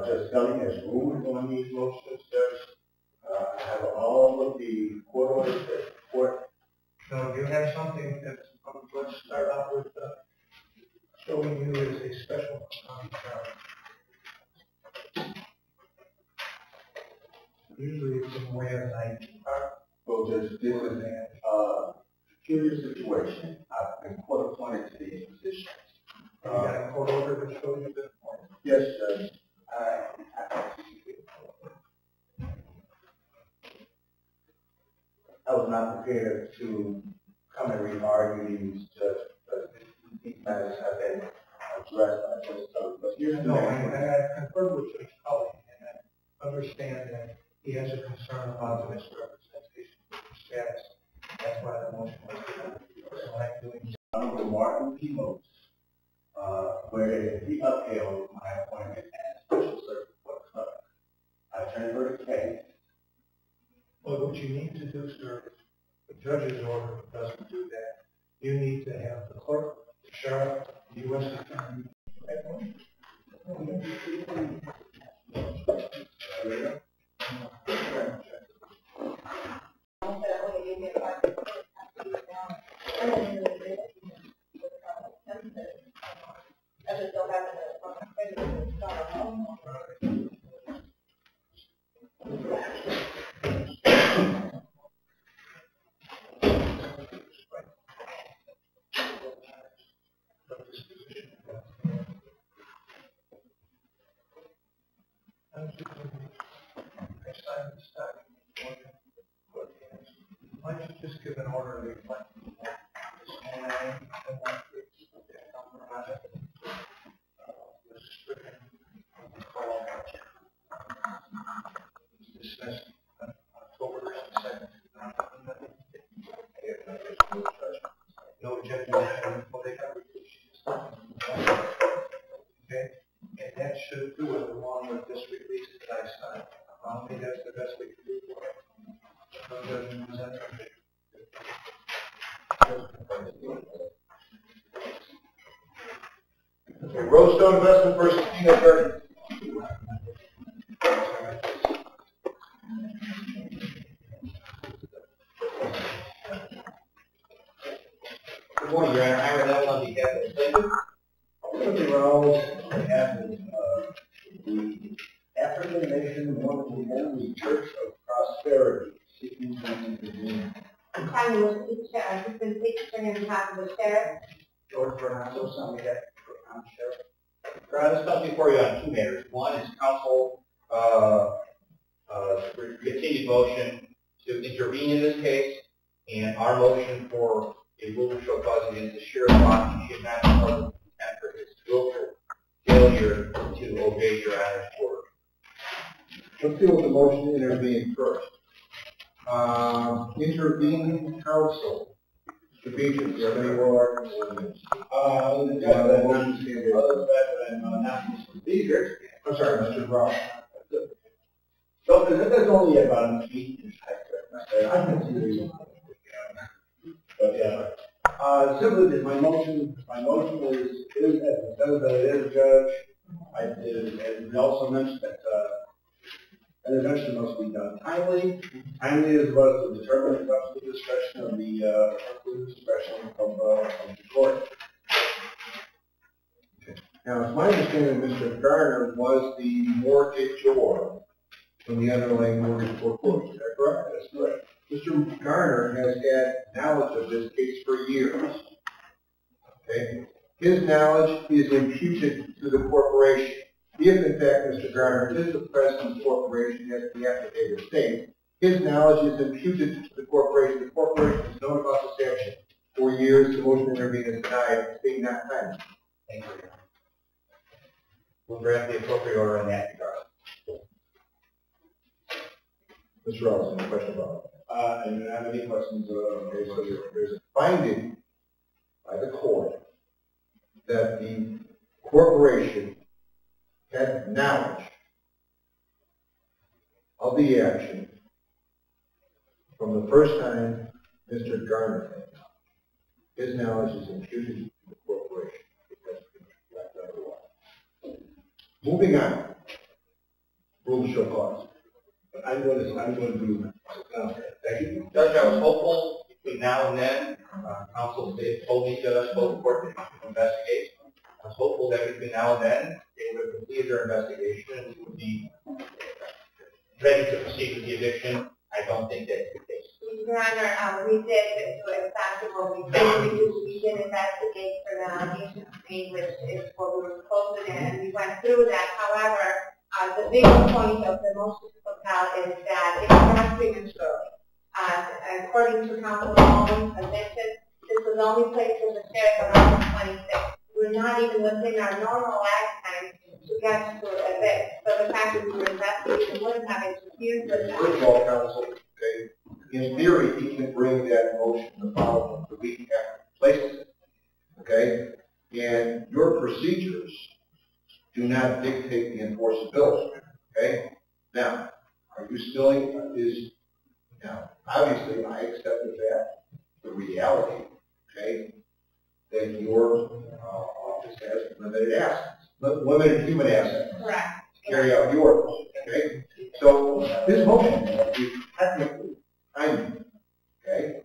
Judge Scully has ruled on these motions, Judge. I have all of the court orders that support. So you have something that's, let's start out with showing you as a special charge. Usually it's in the way of an ID card. Well, Judge, this is a peculiar situation. I've been court appointed to these positions. You got a court order that shows you this point? Yes, Judge. I was not prepared to come and re-argue these, Judge, because these matters have been addressed by Judge Scully. But here's the I conferred with Judge Scully, and I understand that he has a concern about the misrepresentation of the status. That's why the motion was given. So I'm doing Honorable Martin P. Mose, where he upheld my appointment as Special Circuit Court Clerk. I turned over the case. Well, what you need to do, sir, the judge's order doesn't do that. You need to have the clerk, the sheriff, the U.S. attorney. Why don't you just give an order to reflect dismissed October 2nd. No objection. Okay, and that should do it along with this release that I signed. I don't think that's the best we can do for it. No judgment was entered. Okay, Rosestone Investment versus Nevel. Good morning, Your Honor. Ira T on behalf of the plaintiff. Something wrong happened. The African Nation wanted the only Church of Prosperity seeking something to do. I'm trying to look at the chair. I've been featuring on behalf of the chair. George Fernando, something like that. I'm sure. Your Honor, this comes before you on two matters. One is counsel continued motion to intervene in this case, and our motion for a rule to show cause against the sheriff on he should not be held in contempt for his willful failure to obey Your Honor's order. Let's deal with the motion to intervene first. Intervening counsel. Mr. Beecher, do you have any more arguments on this? Other than that, I'm not Mr. Beecher. I'm sorry, Mr. Brown. So that's only about a feet. I can see the but yeah. Simply, my motion is as it says that it is, Judge. And we also mentioned that an intervention must be done timely. Timely is about to determine the absolute discretion of the court. Okay. Now, it's my understanding that Mr. Garner was the mortgagor from the underlying mortgage foreclosure. Is that correct? That's correct. Mr. Garner has had knowledge of this case for years. Okay? His knowledge is imputed to the corporation. If, in fact, Mr. Garner is the president of the corporation, as the affidavit states, his knowledge is imputed to the corporation. The corporation has known about this action for years. The motion to intervene is denied. It's being not timely. Thank you. We'll draft the appropriate order in that regard. Mr. Ross, any question about it? I don't have any questions. Okay, so there's a finding by the court that the corporation had knowledge of the action from the first time Mr. Garner had knowledge. His knowledge is imputed to the corporation. Moving on. rule to show cause. But I'm going to do that. Thank you. Judge, I was hopeful between now and then, counsel told me to both court to investigate. I was hopeful that between now and then, they would have completed their investigation and we would be ready to proceed with the eviction. I don't think that's the case. Your Honor, we did do exactly what we did. We did investigate for the allegation made, which is what we were supposed to do, and we went through that. However, the big point of the motion to compel is that it's not prematurely. According to counsel Holmes' admission, this was only placed in the sheriff on August 26th. We're not even within our normal lifetime to get to evict. So the fact that we were investigating wouldn't have interfered with that. First of all, counsel, okay, in theory, he can bring that motion the following the week after he places it. Okay? And your procedures do not dictate the enforceability. Okay? Now, are you still now, obviously, I accept the reality, okay, that your office has limited assets, limited human assets. Correct. To carry out your motion, okay? So, this motion is technically timely, okay?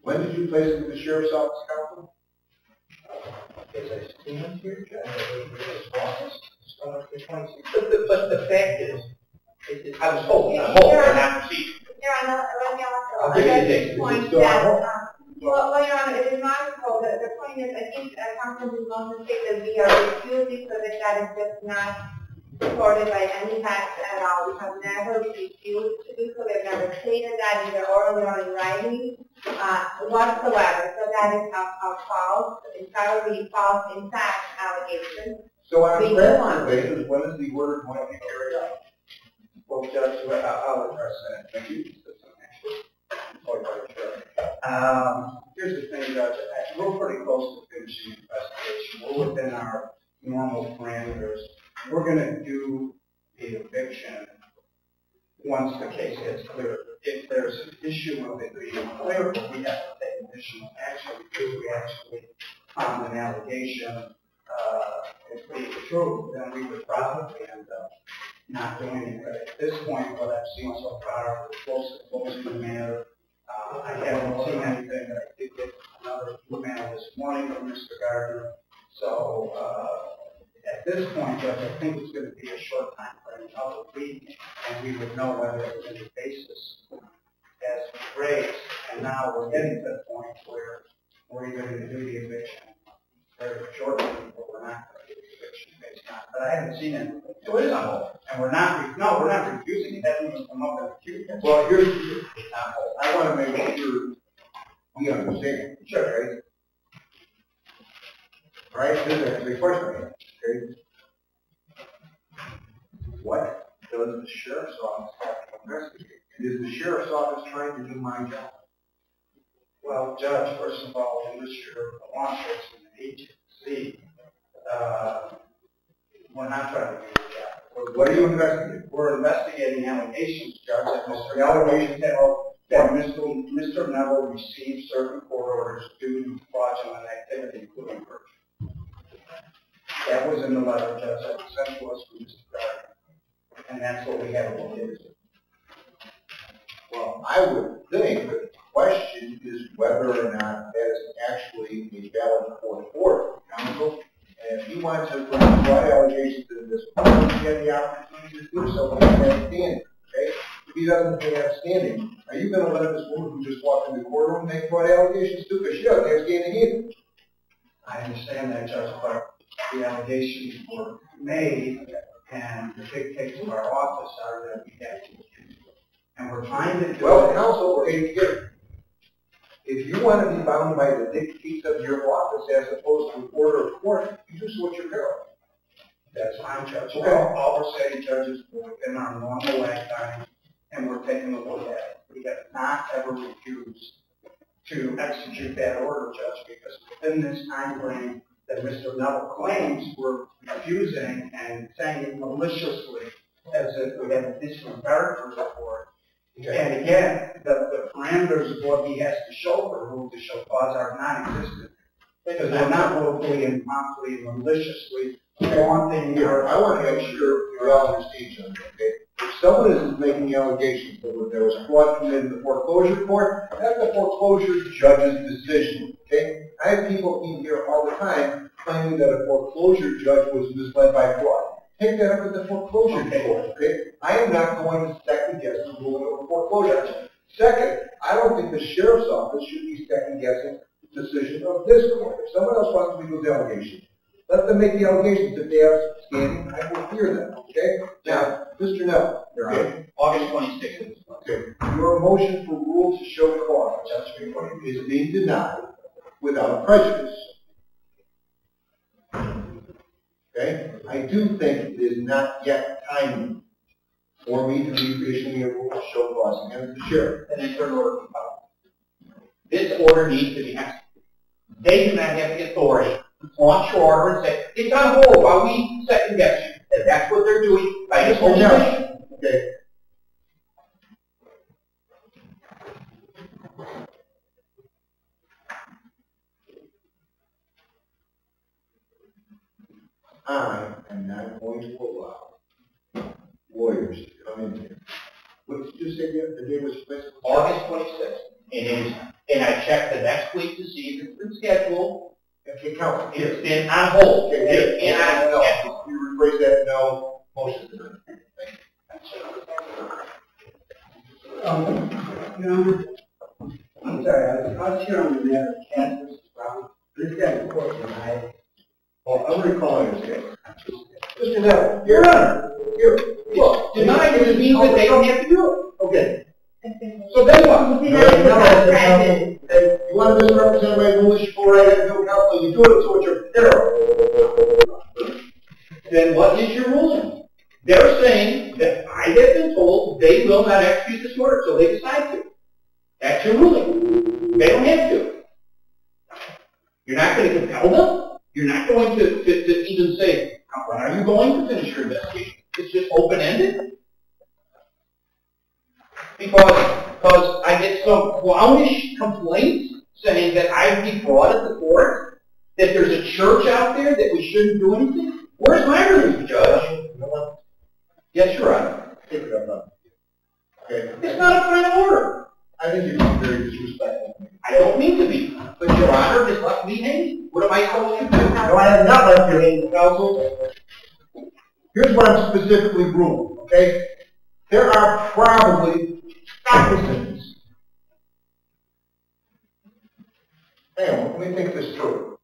When did you place it with the sheriff's office, counsel? As I stand here, Judge, but the fact is, I was hoping, for that procedure. Your Honor, let me I'll also give you the address date. this point Still that, on well, Your Honor, it is not so. The point is, I think counsel is going to state that we are refusing, so that is just not supported by any facts at all. We have never refused to do so. We've never stated that either orally or in writing whatsoever. So that is a false, entirely false, in fact, allegation. So on a practical basis, when is the order going to be carried out? Well, Judge, I'll address that. Thank you. Here's the thing, Judge. We're pretty close to finishing the investigation. We're within our normal parameters. We're going to do the eviction once the case gets cleared. If there's an issue of it being clear, we have to take additional action because we actually found an allegation. If being true, then we would probably end up not doing it. But at this point, what I've seen so far, we're close to closing the matter. I haven't seen anything. I did get another email this morning from Mr. Gardner. So at this point, Judge, I think it's going to be a short time frame, another week, and we would know whether there's any basis as raised. And now we're getting to the point where we're either going to do the eviction very shortly, or we're not going to do the eviction based on. But I haven't seen anything. So it is on hold, and we're not refusing it. That doesn't come up in the queue. Well, here's it's on hold. I want to make sure we understand. Sure, right? All right, this is actually a question. Okay. What does the sheriff's office have to investigate? And is the sheriff's office trying to do my job? Well, Judge, first of all, unless you're a law enforcement agency, we're not trying to do your job. What are you investigating? We're investigating allegations, Judge, that Mr. Nevel received certain court orders due to fraudulent activity, including perjury. That was in the letter, Judge, that was sent to us from Mr. Gardner, and that's what we have to look into. Well, I would think that the question is whether or not that is actually a valid court order, counsel. And if you want to bring broad allegations to this court, you have the opportunity to do so. He has standing, okay? If he doesn't have standing, are you going to let this woman who just walked in the courtroom make broad allegations too? Because she doesn't have standing either. I understand that, Judge, but the allegations were made, and the dictates of our office are that we have to look into it. And we're trying to do well, counsel, if you want to be bound by the dictates of your office as opposed to an order of court, you do so at your peril. That's fine, Judge. Okay. All we're saying, Judge, is we're within our normal lifetime, and we're taking a look at it. We have not ever refused to execute that order, Judge, because within this time frame that Mr. Nevel claims we're refusing and saying maliciously as if we have a disregard for the court. Okay. And again, the parameters of what he has to show for rule to show cause are non-existent. Because they're not willfully and wrongfully and maliciously one thing here. I want to make sure we all understand each other, okay? If someone is making allegations that there was fraud committed in the foreclosure court, that's the foreclosure judge's decision, okay? I have people in here all the time claiming that a foreclosure judge was misled by fraud. Take that up with the foreclosure court, okay? I am not going to second guess the ruling of a foreclosure. Second, I don't think the sheriff's office should be second guessing the decision of this court. If someone else wants to make those allegations, let them make the allegations. If they have standing, I will hear them, okay? Now, Mr. Nevel, Okay. August 26th. okay, your motion for rule to show cause is being denied without prejudice. Okay? I do think it is not yet timely for me to be issuing a rule to show cause against the sheriff. And then third order can follow. This order needs to be executed. They do not have the authority to launch your order and say, it's on hold while we second guess you. And that's what they're doing by this whole decision. Okay. I am not going to allow lawyers to come in here. What did you say the day was fixed? August 26th. And I checked the next week to see if it's been scheduled. Okay, count. It's been on hold. Okay, And I no. scheduled. You rephrase that, no. Motion to deny. I'm sorry, I was here on the matter of Cass versus Brown. This guy in court denied. Well, I'm recalling this case. Mr. Nevel, Your Honor, here, look. Denied doesn't mean that they don't have to do it. Okay. So then what? You want to misrepresent my rules, you go right ahead and do counsel, you do it so it's your peril. Then what is your ruling? They're saying that I have been told they will not execute this order until they decide to. That's your ruling. They don't have to. You're not going to compel them. You're not going to even say, when are you going to finish your investigation? It's just open-ended. Because I get some clownish complaints saying that I've defrauded the court, that there's a church out there that we shouldn't do anything. Where's my relief, Judge? Yes, Your Honor. Take it up now. Okay. It's not a final order. I think you're being very disrespectful. I don't mean to be. But Your Honor has left me hanging. What am I supposed to do? No, I have not left you hanging, counsel. Here's what I'm specifically ruling, okay? There are probably thousands. Hang on, let me think this through.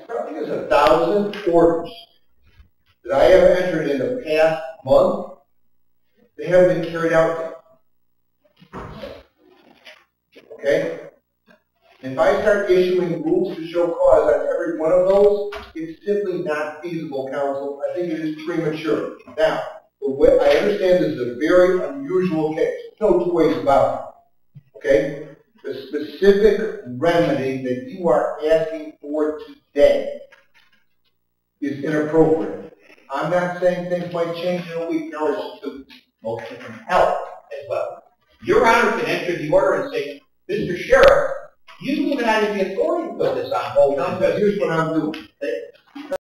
Probably there's 1,000 orders that I have entered in the past month. They haven't been carried out yet. Okay? If I start issuing rules to show cause on every one of those, it's simply not feasible, counsel. I think it is premature. Now, I understand this is a very unusual case. No two ways about it. Okay? The specific remedy that you are asking for today is inappropriate. I'm not saying things might change in a week. No, it's to motion from help as well. Your Honor can enter the order and say, Mr. Sheriff, you even have the authority to put this on hold. Here's what I'm doing.